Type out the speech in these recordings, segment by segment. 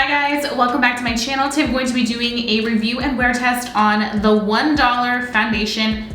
Hi guys, welcome back to my channel. Today I'm going to be doing a review and wear test on the $1 foundation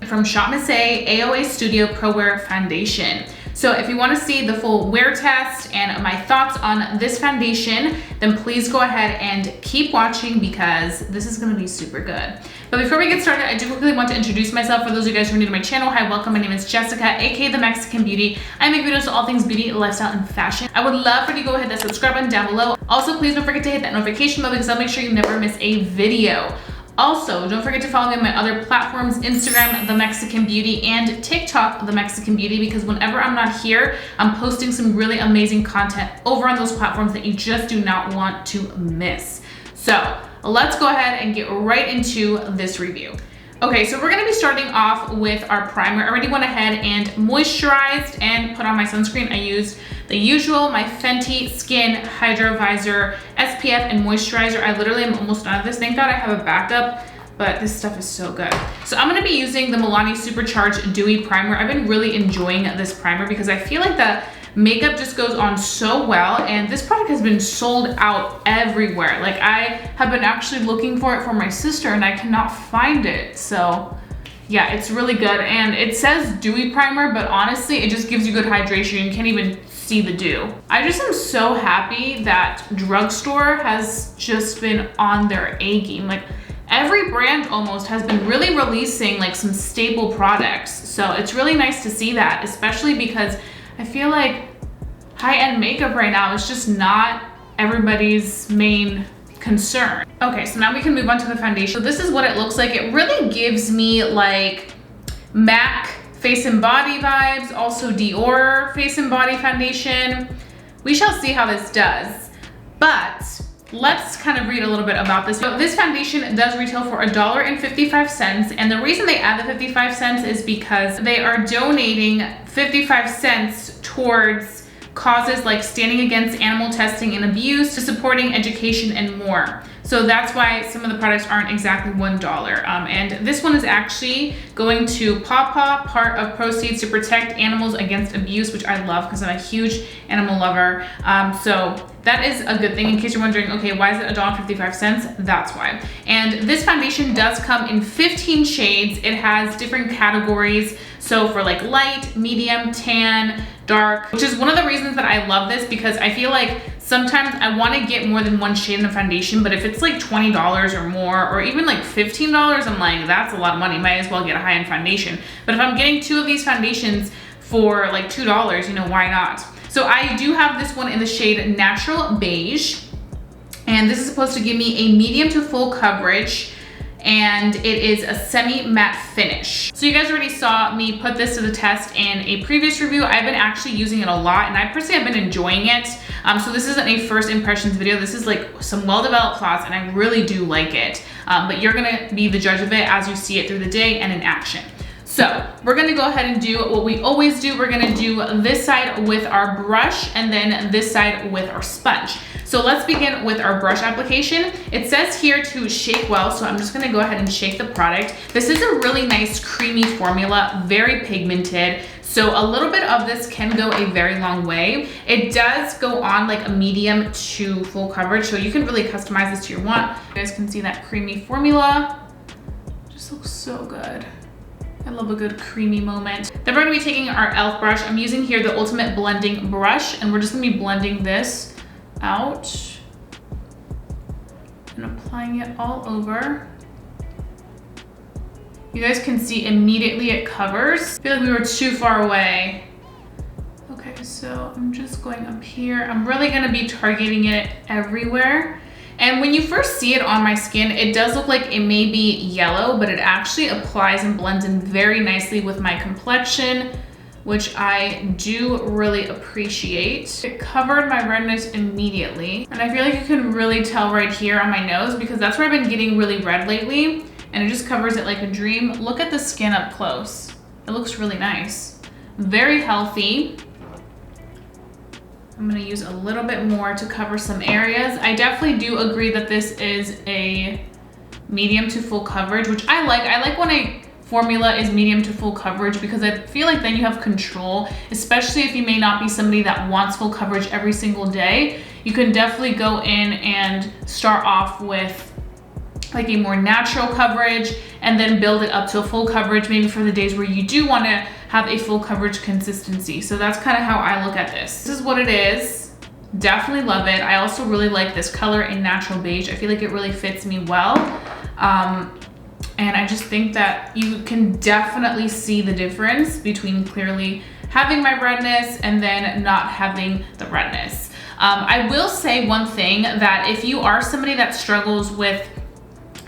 from Shop Miss A AOA Studio Pro Wear Foundation. So if you want to see the full wear test and my thoughts on this foundation, then please go ahead and keep watching because this is going to be super good. But before we get started, I do quickly want to introduce myself. For those of you guys who are new to my channel, hi, welcome. My name is Jessica, aka The Mexican Beauty. I make videos on all things beauty, lifestyle, and fashion. I would love for you to go hit that subscribe button down below. Also, please don't forget to hit that notification bell because I'll make sure you never miss a video. Also, don't forget to follow me on my other platforms, Instagram, The Mexican Beauty, and TikTok, The Mexican Beauty, because whenever I'm not here, I'm posting some really amazing content over on those platforms that you just do not want to miss. So let's go ahead and get right into this review. Okay, so we're gonna be starting off with our primer. I already went ahead and moisturized and put on my sunscreen. I used the usual, my Fenty Skin Hydro Visor SPF and moisturizer. I literally am almost done with this. Thank God I have a backup, but this stuff is so good. So I'm gonna be using the Milani Supercharged Dewy Primer. I've been really enjoying this primer because I feel like the makeup just goes on so well, and this product has been sold out everywhere. Like, I have been actually looking for it for my sister and I cannot find it. So yeah, it's really good. And it says dewy primer, but honestly, it just gives you good hydration. You can't even see the dew. I just am so happy that drugstore has just been on their A game. Like, every brand almost has been really releasing like some staple products. So it's really nice to see that, especially because I feel like high-end makeup right now is just not everybody's main concern. Okay, so now we can move on to the foundation. So this is what it looks like. It really gives me like MAC face and body vibes, also Dior face and body foundation. We shall see how this does, but let's kind of read a little bit about this. So this foundation does retail for $1.55, and the reason they add the 55 cents is because they are donating 55 cents towards causes like standing against animal testing and abuse, to supporting education and more. So that's why some of the products aren't exactly $1. And this one is actually going to Pawpaw, part of proceeds to protect animals against abuse, which I love because I'm a huge animal lover. So that is a good thing. In case you're wondering, okay, why is it $1.55? That's why. And this foundation does come in 15 shades. It has different categories. So for like light, medium, tan, dark, which is one of the reasons that I love this, because I feel like sometimes I want to get more than one shade in a foundation, but if it's like $20 or more, or even like $15, I'm like, that's a lot of money. Might as well get a high-end foundation. But if I'm getting two of these foundations for like $2, you know, why not? So I do have this one in the shade Natural Beige, and this is supposed to give me a medium to full coverage, and it is a semi-matte finish. So you guys already saw me put this to the test in a previous review. I've been actually using it a lot, and I personally have been enjoying it. So this isn't a first impressions video. This is like some well-developed thoughts, and I really do like it. But you're gonna be the judge of it as you see it through the day and in action. So we're gonna go ahead and do what we always do. We're gonna do this side with our brush and then this side with our sponge. So let's begin with our brush application. It says here to shake well, so I'm just gonna go ahead and shake the product. This is a really nice creamy formula, very pigmented. So a little bit of this can go a very long way. It does go on like a medium to full coverage, so you can really customize this to your want. You guys can see that creamy formula. Just looks so good. I love a good creamy moment. Then we're gonna be taking our e.l.f. brush. I'm using here the Ultimate Blending Brush, and we're just gonna be blending this out and applying it all over. You guys can see immediately it covers. I feel like we were too far away. Okay, so I'm just going up here. I'm really gonna be targeting it everywhere. And when you first see it on my skin, it does look like it may be yellow, but it actually applies and blends in very nicely with my complexion, which I do really appreciate. It covered my redness immediately. And I feel like you can really tell right here on my nose, because that's where I've been getting really red lately, and it just covers it like a dream. Look at the skin up close. It looks really nice. Very healthy. I'm gonna use a little bit more to cover some areas. I definitely do agree that this is a medium to full coverage, which I like. I like when a formula is medium to full coverage because I feel like then you have control, especially if you may not be somebody that wants full coverage every single day. you can definitely go in and start off with like a more natural coverage and then build it up to a full coverage, maybe for the days where you do want to have a full coverage consistency. So that's kind of how I look at this. This is what it is. Definitely love it. I also really like this color in natural beige. I feel like it really fits me well. And I just think that you can definitely see the difference between clearly having my redness and then not having the redness. I will say one thing, that if you are somebody that struggles with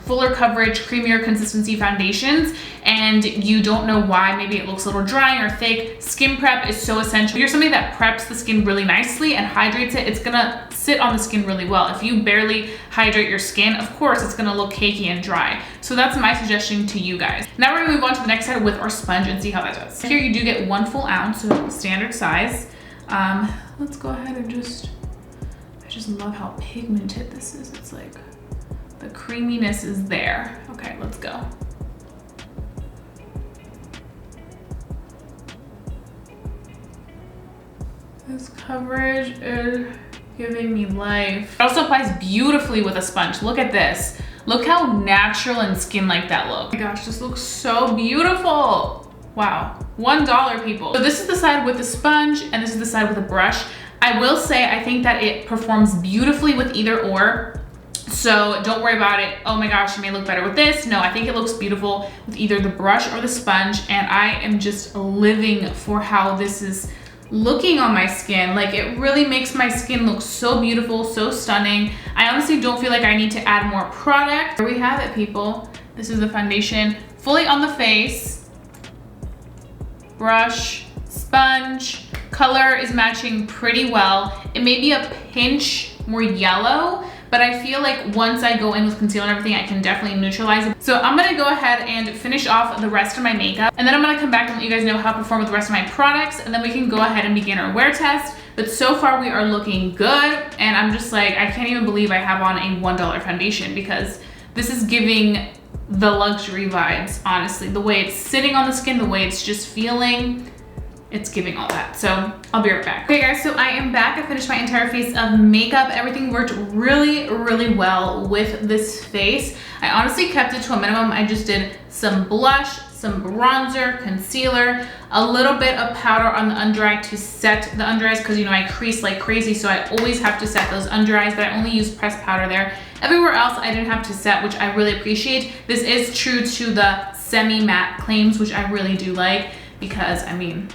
fuller coverage, creamier consistency foundations, and you don't know why, maybe it looks a little dry or thick, skin prep is so essential. If you're somebody that preps the skin really nicely and hydrates it, it's gonna sit on the skin really well. If you barely hydrate your skin, of course, it's gonna look cakey and dry. So that's my suggestion to you guys. Now we're gonna move on to the next side with our sponge and see how that does. Here you do get 1 full ounce, so standard size. Let's go ahead and I just love how pigmented this is. It's like, the creaminess is there. Okay, let's go. This coverage is giving me life. It also applies beautifully with a sponge. Look at this. Look how natural and skin-like that looks. Oh my gosh, this looks so beautiful. Wow, $1, people. So this is the side with the sponge and this is the side with a brush. I will say, I think that it performs beautifully with either or. So don't worry about it. Oh my gosh, it may look better with this. No, I think it looks beautiful with either the brush or the sponge. And I am just living for how this is looking on my skin. Like, it really makes my skin look so beautiful, so stunning. I honestly don't feel like I need to add more product. Here we have it, people. This is the foundation fully on the face. Brush, sponge, color is matching pretty well. It may be a pinch more yellow, but I feel like once I go in with concealer and everything, I can definitely neutralize it. So I'm gonna go ahead and finish off the rest of my makeup, and then I'm gonna come back and let you guys know how I perform with the rest of my products, and then we can go ahead and begin our wear test. But so far we are looking good, and I'm just like, I can't even believe I have on a $1 foundation, because this is giving the luxury vibes, honestly. The way it's sitting on the skin, the way it's just feeling, it's giving all that. So I'll be right back. Okay guys, so I am back. I finished my entire face of makeup. Everything worked really, really well with this face. I honestly kept it to a minimum. I just did some blush, some bronzer, concealer, a little bit of powder on the under eye to set the under eyes, because you know I crease like crazy, so I always have to set those under eyes, but I only use pressed powder there. Everywhere else I didn't have to set, which I really appreciate. This is true to the semi-matte claims, which I really do like, because I mean,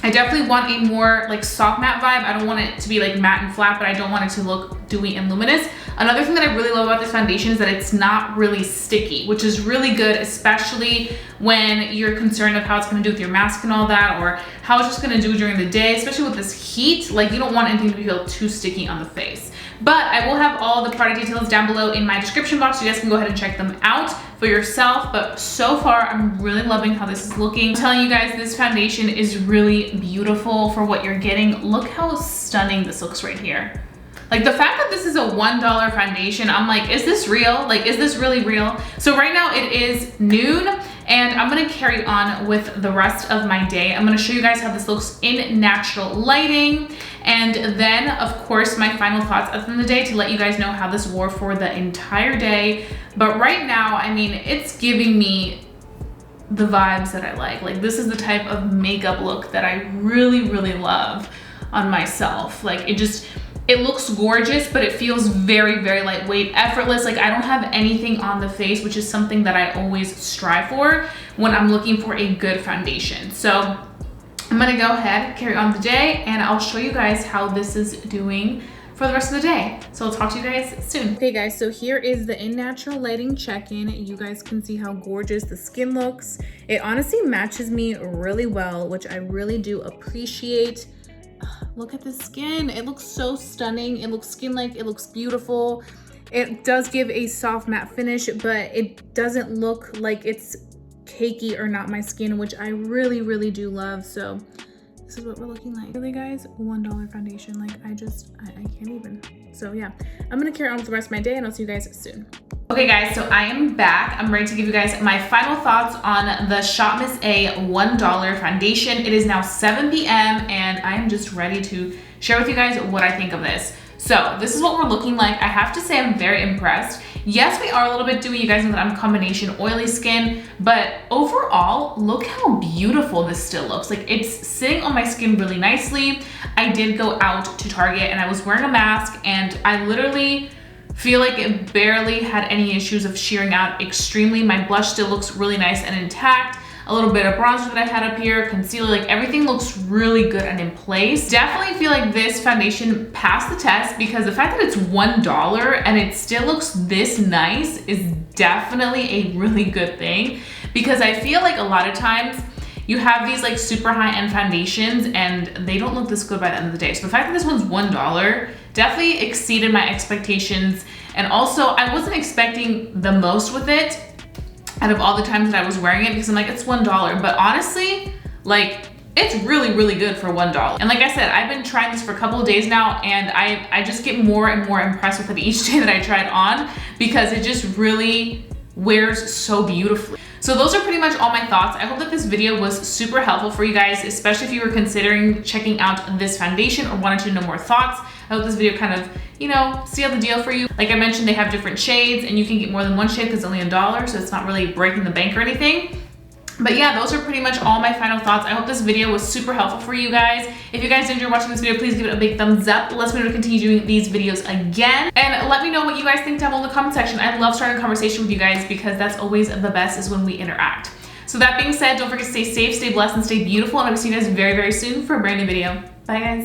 I definitely want a more like soft matte vibe. I don't want it to be like matte and flat, but I don't want it to look dewy and luminous. Another thing that I really love about this foundation is that it's not really sticky, which is really good, especially when you're concerned of how it's gonna do with your mask and all that, or how it's just gonna do during the day, especially with this heat. Like, you don't want anything to feel too sticky on the face. But I will have all the product details down below in my description box, so you guys can go ahead and check them out for yourself. But so far, I'm really loving how this is looking. I'm telling you guys, this foundation is really beautiful for what you're getting. Look how stunning this looks right here. Like, the fact that this is a $1 foundation, I'm like, is this real? Like, is this really real? So right now it is noon, and I'm gonna carry on with the rest of my day. I'm gonna show you guys how this looks in natural lighting, and then of course my final thoughts at the end of the day to let you guys know how this wore for the entire day. But right now, I mean, it's giving me the vibes that I like. Like, this is the type of makeup look that I really, really love on myself. Like, it looks gorgeous, but it feels very, very lightweight, effortless. Like, I don't have anything on the face, which is something that I always strive for when I'm looking for a good foundation. So I'm gonna go ahead, carry on the day, and I'll show you guys how this is doing for the rest of the day. So I'll talk to you guys soon. Okay guys, so here is the In Natural Lighting check-in. You guys can see how gorgeous the skin looks. It honestly matches me really well, which I really do appreciate. Look at the skin. It looks so stunning. It looks skin-like, it looks beautiful. It does give a soft matte finish, but it doesn't look like it's cakey or not my skin, which I really, really do love. So this is what we're looking like. Really guys, $1 foundation. Like, I can't even. So yeah, I'm gonna carry on with the rest of my day, and I'll see you guys soon. Okay guys, so I am back. I'm ready to give you guys my final thoughts on the Shop Miss A $1 foundation. It is now 7 p.m. and I am just ready to share with you guys what I think of this. So this is what we're looking like. I have to say I'm very impressed. Yes, we are a little bit dewy. You guys know that I'm combination oily skin, but overall, look how beautiful this still looks. Like, it's sitting on my skin really nicely. I did go out to Target and I was wearing a mask, and I literally feel like it barely had any issues of shearing out extremely. My blush still looks really nice and intact. A little bit of bronzer that I had up here, concealer, like everything looks really good and in place. Definitely feel like this foundation passed the test, because the fact that it's $1 and it still looks this nice is definitely a really good thing, because I feel like a lot of times you have these like super high-end foundations and they don't look this good by the end of the day. So the fact that this one's $1 definitely exceeded my expectations. And also I wasn't expecting the most with it out of all the times that I was wearing it, because I'm like, it's $1. But honestly, like, it's really, really good for $1. And like I said, I've been trying this for a couple of days now, and I just get more and more impressed with it each day that I try it on, because it just really wears so beautifully. So those are pretty much all my thoughts. I hope that this video was super helpful for you guys, especially if you were considering checking out this foundation or wanted to know more thoughts. I hope this video kind of, you know, sealed the deal for you. Like I mentioned, they have different shades and you can get more than one shade because it's only $1, so it's not really breaking the bank or anything. But yeah, those are pretty much all my final thoughts. I hope this video was super helpful for you guys. If you guys enjoyed watching this video, please give it a big thumbs up. Let's me know to continue doing these videos again. And let me know what you guys think down below in the comment section. I love starting a conversation with you guys, because that's always the best, is when we interact. So that being said, don't forget to stay safe, stay blessed, and stay beautiful. And I will see you guys very, very soon for a brand new video. Bye guys.